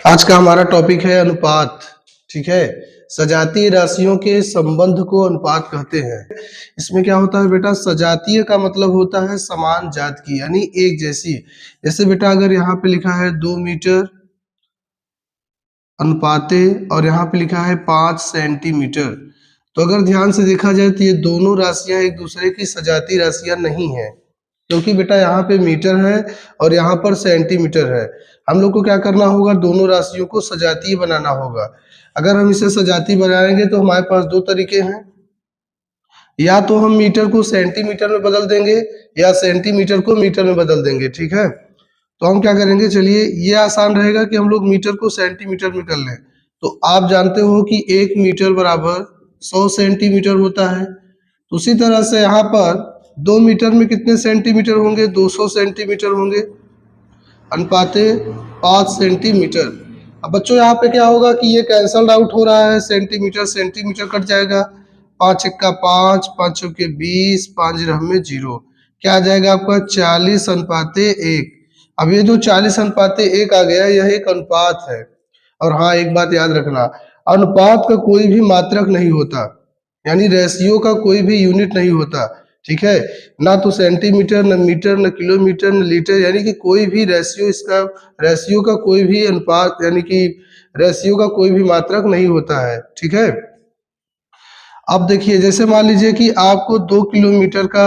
आज का हमारा टॉपिक है अनुपात। ठीक है, सजातीय राशियों के संबंध को अनुपात कहते हैं। इसमें क्या होता है बेटा, सजातीय का मतलब होता है समान जात की, यानी एक जैसी। जैसे बेटा अगर यहाँ पे लिखा है 2 मीटर अनुपाते और यहाँ पे लिखा है 5 सेंटीमीटर, तो अगर ध्यान से देखा जाए तो ये दोनों राशियां एक दूसरे की सजातीय राशियां नहीं है, क्योंकि बेटा यहाँ पे मीटर है और यहाँ पर सेंटीमीटर है। हम लोग को क्या करना होगा, दोनों राशियों को सजातीय बनाना होगा। अगर हम इसे सजातीय बनाएंगे तो हमारे पास दो तरीके हैं, या तो हम मीटर को सेंटीमीटर में बदल देंगे या सेंटीमीटर को मीटर में बदल देंगे। ठीक है, तो हम क्या करेंगे, चलिए ये आसान रहेगा कि हम लोग मीटर को सेंटीमीटर में कर लें। तो आप जानते हो कि 1 मीटर बराबर 100 सेंटीमीटर होता है। तो उसी तरह से यहाँ पर 2 मीटर में कितने सेंटीमीटर होंगे, 200 सेंटीमीटर होंगे, अनुपाते 5 सेंटीमीटर। अब बच्चों यहाँ पे क्या होगा कि ये कैंसल आउट हो रहा है, सेंटीमीटर सेंटीमीटर कट जाएगा, 5 एक्का 5, 5 चौके 20, 5 में 0, क्या आ जाएगा आपका 40 अनुपाते 1। अब ये जो 40 अनुपाते 1 आ गया, यह एक अनुपात है। और हाँ, एक बात याद रखना, अनुपात का कोई भी मात्रक नहीं होता, यानी रेशियो का कोई भी यूनिट नहीं होता। ठीक है, ना तो सेंटीमीटर, न मीटर, न किलोमीटर, न लीटर, यानी कि कोई भी रेशियो, इसका रेशियो का कोई भी अनुपात, यानी कि रेशियो का कोई भी मात्रक नहीं होता है। ठीक है, अब देखिए जैसे मान लीजिए कि आपको 2 किलोमीटर का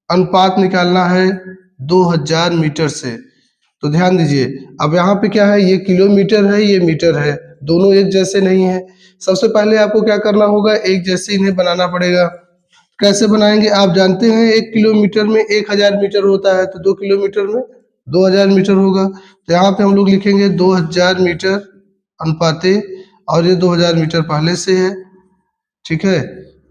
अनुपात निकालना है 2000 मीटर से, तो ध्यान दीजिए अब यहाँ पे क्या है, ये किलोमीटर है, ये मीटर है, दोनों एक जैसे नहीं है। सबसे पहले आपको क्या करना होगा, एक जैसे इन्हें बनाना पड़ेगा। कैसे बनाएंगे, आप जानते हैं 1 किलोमीटर में 1000 मीटर होता है, तो 2 किलोमीटर में 2000 मीटर होगा। तो यहाँ पे हम लोग लिखेंगे 2000 मीटर अनुपाते, और ये 2000 मीटर पहले से है। ठीक है,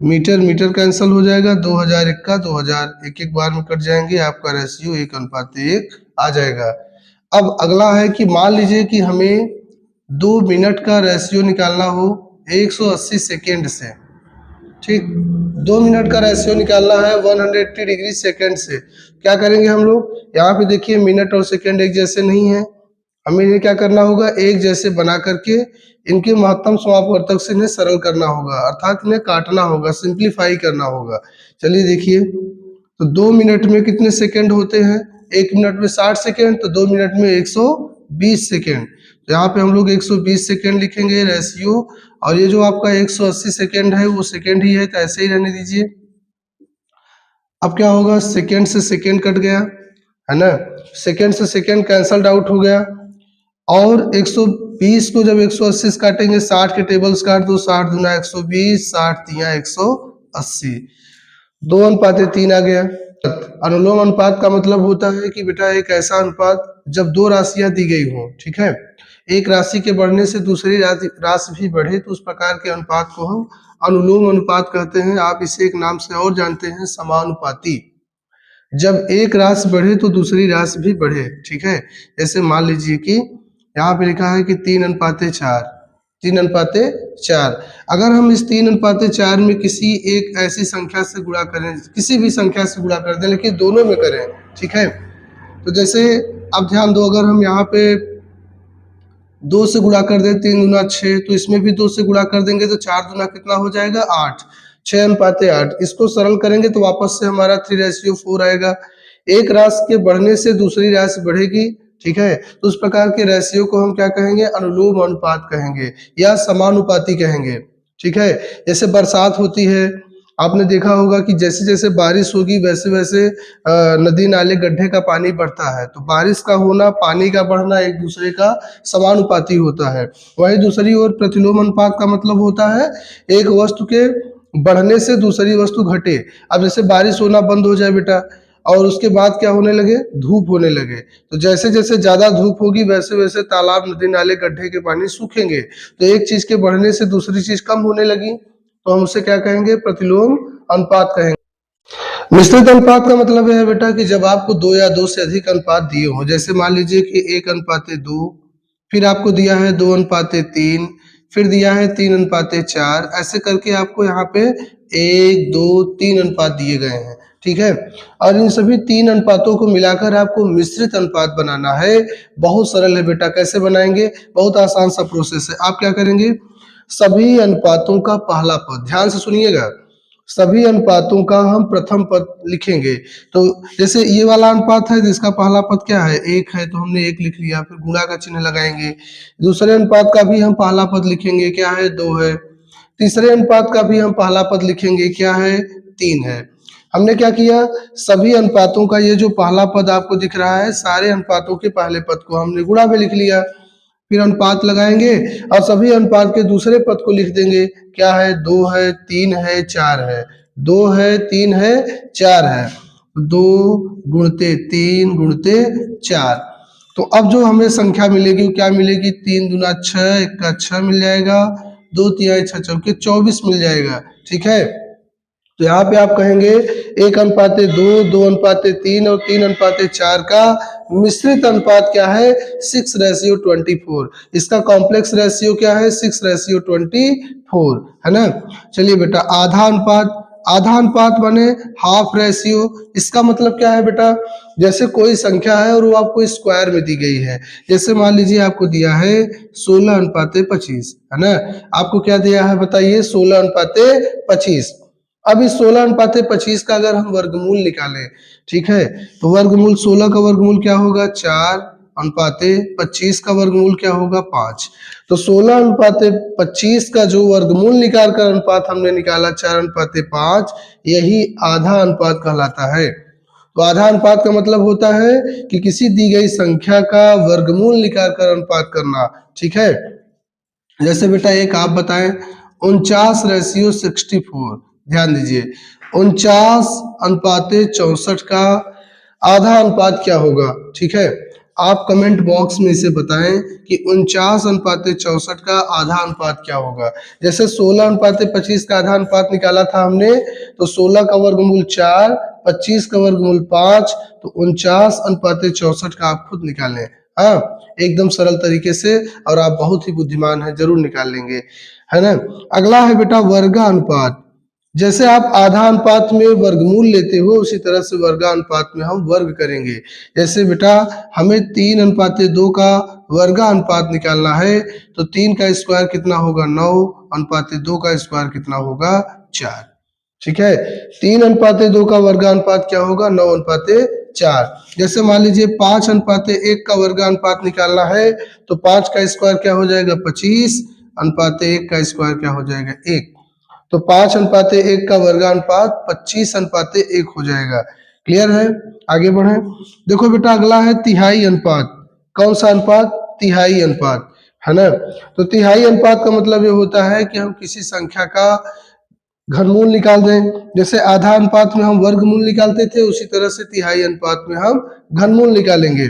मीटर मीटर कैंसिल हो जाएगा, 2000 का 2000 एक एक बार में कट जाएंगे, आपका रेशियो 1 अनुपाते 1 आ जाएगा। अब अगला है कि मान लीजिए कि हमें 2 मिनट का रेशियो निकालना हो 180 सेकेंड से। ठीक, 2 मिनट का रेशियो निकालना है 180 डिग्री सेकेंड से। क्या करेंगे हम लोग, यहाँ पे देखिए मिनट और सेकेंड एक जैसे नहीं है, हमें इन्हें क्या करना होगा, एक जैसे बना करके इनके महत्तम समापवर्तक से इन्हें सरल करना होगा, अर्थात इन्हें काटना होगा, सिंप्लीफाई करना होगा। चलिए देखिए, तो 2 मिनट में कितने सेकेंड होते हैं, 1 मिनट में 60 सेकेंड, तो 2 मिनट में 120 सेकेंड। तो यहाँ पे हम लोग 120 सेकेंड लिखेंगे रेशियो, और ये जो आपका 180 सेकेंड है वो सेकेंड ही है, तो ऐसे ही रहने दीजिए। अब क्या होगा, सेकेंड से सेकेंड कट गया है ना, सेकेंड से सेकेंड कैंसल्ड आउट हो गया, और 120 को जब 180 से काटेंगे, 60 के टेबल्स काट दो, 60 दूना 120, 60 तिया 180, 2 अनुपाते 3 आ गया। अनुलोम अनुपात का मतलब होता है कि बेटा एक ऐसा अनुपात जब दो राशियां दी गई हों, ठीक है, एक राशि के बढ़ने से दूसरी राशि भी बढ़े, तो उस प्रकार के अनुपात को हम अनुलोम अनुपात कहते हैं। आप इसे एक नाम से और जानते हैं, समानुपाती। जब एक राशि बढ़े तो दूसरी राशि भी बढ़े। ठीक है, जैसे मान लीजिए कि यहाँ पे लिखा है कि 3 अनुपाते 4, 3 अनुपाते 4। अगर हम इस 3 अनुपाते 4 में किसी एक ऐसी संख्या से गुणा करें, किसी भी संख्या से गुणा कर दें, लेकिन दोनों में करें, ठीक है, तो जैसे अब ध्यान दो, अगर हम यहाँ पे 2 से गुणा कर दें, 3 दूना 6, तो इसमें भी 2 से गुणा कर देंगे, तो 4 दूना कितना हो जाएगा, 8, 6 अनुपाते 8। इसको सरल करेंगे तो वापस से हमारा 3:4 आएगा। एक राशि के बढ़ने से दूसरी राशि बढ़ेगी, ठीक है, तो उस प्रकार के रेशियो को हम क्या कहेंगे, अनुलोम अनुपात कहेंगे या समानुपाती कहेंगे। ठीक है, जैसे बरसात होती है, आपने देखा होगा कि जैसे जैसे बारिश होगी वैसे वैसे नदी नाले गड्ढे का पानी बढ़ता है, तो बारिश का होना, पानी का बढ़ना एक दूसरे का समानुपाती होता है। वही दूसरी ओर प्रतिलोम अनुपात का मतलब होता है एक वस्तु के बढ़ने से दूसरी वस्तु घटे। अब जैसे बारिश होना बंद हो जाए बेटा, और उसके बाद क्या होने लगे, धूप होने लगे, तो जैसे जैसे ज्यादा धूप होगी वैसे वैसे तालाब, नदी नाले, गड्ढे के पानी सूखेंगे। तो एक चीज के बढ़ने से दूसरी चीज कम होने लगी, तो हम उसे क्या कहेंगे, प्रतिलोम अनुपात कहेंगे। मिश्रित अनुपात का मतलब है बेटा कि जब आपको 2 या 2 से अधिक अनुपात दिए हो, जैसे मान लीजिए कि 1 अनुपाते 2, फिर आपको दिया है 2 अनुपाते 3, फिर दिया है 3 अनुपाते 4, ऐसे करके आपको यहाँ पे 1, 2, 3 अनुपात दिए गए हैं। ठीक है। और इन सभी 3 अनुपातों को मिलाकर आपको मिश्रित अनुपात बनाना है। बहुत सरल है बेटा, कैसे बनाएंगे? बहुत आसान सा प्रोसेस है। आप क्या करेंगे? सभी अनुपातों का पहला पद, ध्यान से सुनिएगा, सभी अनुपातों का हम प्रथम पद लिखेंगे। तो जैसे ये वाला अनुपात है जिसका पहला पद क्या है? 1 है, तो हमने 1 लिख लिया, फिर गुणा का चिन्ह लगाएंगे। दूसरे अनुपात का भी हम पहला पद लिखेंगे, क्या है? 2 है। तीसरे अनुपात का भी हम पहला पद लिखेंगे, क्या है? 3 है। हमने क्या किया? सभी अनुपातों का ये जो पहला पद आपको दिख रहा है, सारे अनुपातों के पहले पद को हमने गुणा में लिख लिया। फिर अनुपात लगाएंगे और सभी अनुपात के दूसरे पद को लिख देंगे, क्या है? 2 है, 3 है, 4 है। 2 है, 3 है, 4 है। 2 गुणते 3 गुणते 4। तो अब जो हमें संख्या मिलेगी वो क्या मिलेगी? 3 दूना 6, 1 का 6 मिल जाएगा, 2 तिहाई 6 चौके 24 मिल जाएगा। ठीक है। तो यहाँ पे आप कहेंगे 1 अनुपाते 2, 2 अनुपाते 3 और 3 अनुपाते 4 का मिश्रित अनुपात क्या है? 6:24। इसका कॉम्प्लेक्स रेशियो क्या है? 6:24, है ना। चलिए बेटा, आधा अनुपात, आधा अनुपात माने हाफ रेशियो। इसका मतलब क्या है बेटा? जैसे कोई संख्या है और वो आपको स्क्वायर में दी गई है। जैसे मान लीजिए आपको दिया है 16:25, है ना। आपको क्या दिया है बताइए? 16:25। अब इस 16:25 का अगर हम वर्गमूल निकालें, ठीक है, तो वर्गमूल 16 का वर्गमूल क्या होगा? 4:25 का वर्गमूल क्या होगा? 5। तो 16:25 का जो वर्गमूल निकाल कर अनुपात हमने निकाला 4:5, यही आधा अनुपात कहलाता है। तो आधा अनुपात का मतलब होता है कि किसी दी गई संख्या का वर्गमूल निकाल कर अनुपात करना। ठीक है। जैसे बेटा एक आप बताएं, 49:64, ध्यान दीजिए, 49:64 का आधा अनुपात क्या होगा? ठीक है। आप कमेंट बॉक्स में इसे बताएं कि 49:64 का आधा अनुपात क्या होगा। जैसे 16:25 का आधा अनुपात निकाला था हमने, तो 16 का वर्गमूल 4, 25 का वर्गमूल 5, तो 49:64 का आप खुद निकालें। हाँ, एकदम सरल तरीके से, और आप बहुत ही बुद्धिमान हैं, जरूर निकाल लेंगे, है ना। अगला है बेटा वर्गानुपात। जैसे आप आधा अनुपात में वर्गमूल लेते हो, उसी तरह से वर्गानुपात में हम वर्ग करेंगे। जैसे बेटा हमें 3:2 का वर्गानुपात निकालना है, तो 3 का स्क्वायर कितना होगा? 9:2 का स्क्वायर कितना होगा? 4। ठीक है। 3:2 का वर्गानुपात क्या होगा? 9:4। जैसे मान लीजिए 5:1 का वर्गानुपात निकालना है, तो 5 का स्क्वायर क्या हो जाएगा? 25:1 का स्क्वायर क्या हो जाएगा? 1। तो 5:1 का वर्गानुपात 25:1 हो जाएगा। क्लियर है? आगे बढ़े। देखो बेटा अगला है तिहाई अनुपात। कौन सा अनुपात? तिहाई अनुपात, है ना। तो तिहाई अनुपात का मतलब ये होता है कि हम किसी संख्या का घनमूल निकाल दें। जैसे आधा अनुपात में हम वर्गमूल निकालते थे, उसी तरह से तिहाई अनुपात में हम घनमूल निकालेंगे।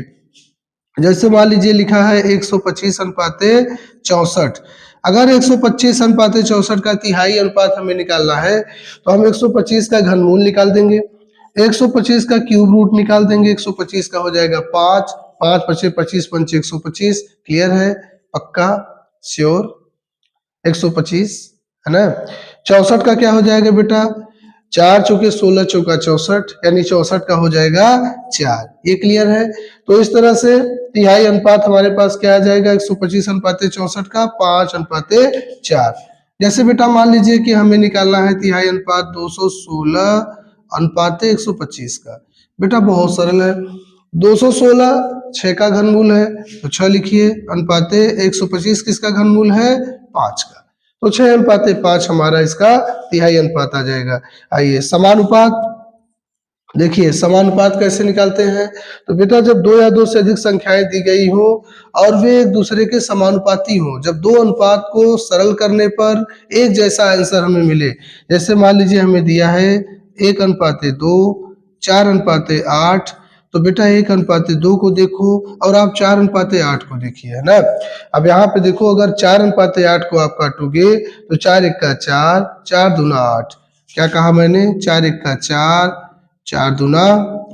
जैसे मान लीजिए लिखा है 125:64। अगर 125:64 का तिहाई अनुपात हमें निकालना है, तो हम 125 का घनमूल निकाल देंगे, 125 का क्यूब रूट निकाल देंगे। 125 का हो जाएगा 5, 5 पचे 25, 5 125। क्लियर है? पक्का? श्योर? 125, है ना। 64 का क्या हो जाएगा बेटा? 4 चौके 16 चौका 64, यानी 64 का हो जाएगा 4। ये क्लियर है? तो इस तरह से तिहाई अनुपात हमारे पास क्या आ जाएगा? 125:64 का 5:4। जैसे बेटा मान लीजिए कि हमें निकालना है तिहाई अनुपात 216:125 का। बेटा बहुत सरल है, 216 6 का घनमूल है, तो 6 लिखिए, अनुपाते 125 किसका घनमूल है? 5 का। तो 6:5 हमारा इसका तिहाई अनुपात आ जाएगा। आइए समानुपात। देखिए समानुपात कैसे निकालते हैं? तो बेटा जब 2 या 2 से अधिक संख्याएं दी गई हो और वे एक दूसरे के समानुपाती हो, जब दो अनुपात को सरल करने पर एक जैसा आंसर हमें मिले। जैसे मान लीजिए हमें दिया है 1:2, 4:8, तो बेटा 1:2 को देखो और आप 4:8 को देखिए, है ना। अब यहाँ पे देखो, अगर 4:8 को आप काटोगे तो 4 1 का 4, 4 दूना 8। क्या कहा मैंने? 4 1 का 4, 4 दूना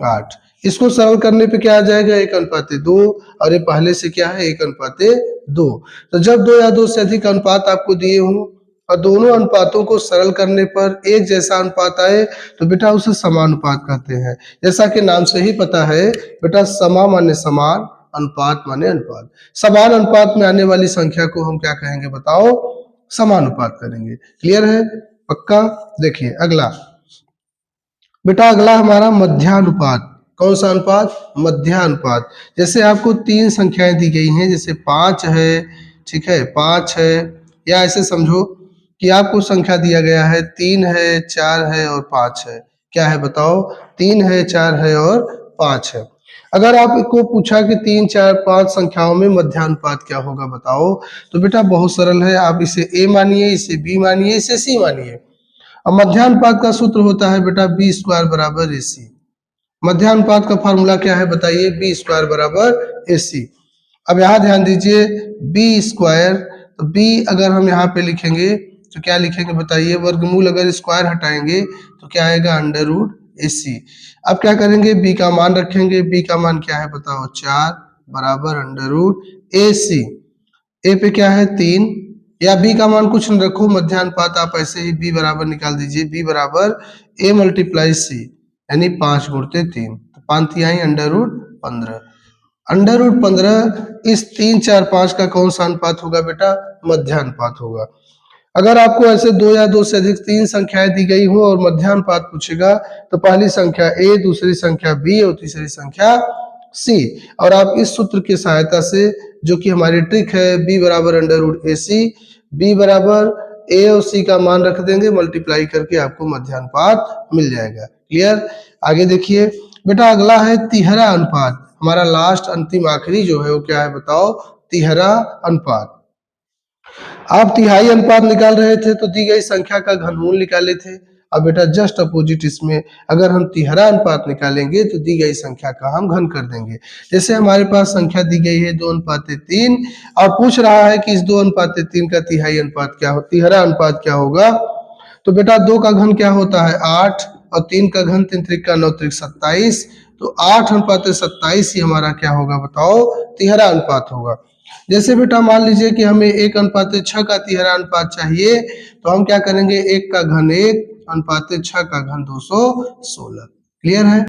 8। इसको सरल करने पे क्या आ जाएगा? 1:2, और ये पहले से क्या है? 1:2। तो जब 2 या 2 से अधिक अनुपात आपको दिए हों और दोनों अनुपातों को सरल करने पर एक जैसा अनुपात आए तो बेटा उसे समानुपात कहते हैं। जैसा कि नाम से ही पता है बेटा, समा माने समान, अनुपात माने अनुपात। समान अनुपात में आने वाली संख्या को हम क्या कहेंगे बताओ? समानुपात करेंगे। क्लियर है? पक्का? देखिए अगला बेटा, अगला हमारा मध्यानुपात। कौन सा अनुपात? मध्यानुपात। जैसे आपको तीन संख्याएं दी गई हैं, जैसे 5 है, ठीक है, 5 है, या ऐसे समझो कि आपको संख्या दिया गया है 3 है, 4 है और 5 है। क्या है बताओ? 3 है, 4 है और 5 है। अगर आपको पूछा कि 3, 4, 5 संख्याओं में मध्यानुपात क्या होगा बताओ, तो बेटा बहुत सरल है। आप इसे ए मानिए, इसे बी मानिए, इसे सी मानिए। अब मध्यानुपात का सूत्र होता है बेटा बी स्क्वायर बराबर ए सी। मध्यानुपात का फॉर्मूला क्या है बताइए? बी स्क्वायर बराबर ए सी। अब यहाँ ध्यान दीजिए, बी स्क्वायर, तो बी अगर हम यहाँ पे लिखेंगे तो क्या लिखेंगे बताइए? वर्गमूल अगर स्क्वायर हटाएंगे तो क्या आएगा? अंडर रूट ए सी। अब क्या करेंगे? बी का मान रखेंगे। बी का मान क्या है बताओ? 4 बराबर अंडर रूट ए सी। ए पे क्या है? 3, या बी का मान कुछ न रखो, मध्यानुपात आप ऐसे ही बी बराबर निकाल दीजिए। बी बराबर ए मल्टीप्लाई सी, यानी 5 गुणते 3, तो 5 तिहाई अंडर रूट 15। अंडर रूट 15 इस 3, 4, 5 का कौन सा अनुपात होगा बेटा? मध्यानुपात होगा। अगर आपको ऐसे दो या दो से अधिक तीन संख्याएं दी गई हो और मध्यानुपात पूछेगा तो पहली संख्या ए, दूसरी संख्या बी और तीसरी संख्या सी, और आप इस सूत्र की सहायता से, जो कि हमारी ट्रिक है, बी बराबर अंडर रूट ए सी, बी बराबर ए और सी का मान रख देंगे, मल्टीप्लाई करके आपको मध्यानुपात मिल जाएगा। क्लियर? आगे देखिए बेटा, अगला है तिहरा अनुपात। हमारा लास्ट अंतिम आखिरी जो है वो क्या है बताओ? तिहरा अनुपात। आप तिहाई अनुपात निकाल रहे थे तो दी गई संख्या का घनमूल निकाले थे। अब बेटा जस्ट अपोजिट इसमें अगर हम तिहरा अनुपात निकालेंगे तो दी गई संख्या का हम घन कर देंगे। जैसे हमारे पास संख्या दी गई है 2:3 और पूछ रहा है कि इस 2:3 का तिहाई अनुपात क्या हो, तिहरा अनुपात क्या होगा? तो बेटा 2 का घन क्या होता है? 8, और 3 का घन 3 त्रिक का 9 त्रिक 27, तो 8:27 ही हमारा क्या होगा बताओ? तिहरा अनुपात होगा। जैसे बेटा मान लीजिए कि हमें 1:6 का तिहरा अनुपात चाहिए, तो हम क्या करेंगे? 1 का घन 1 अनुपात 6 का घन 216। क्लियर है?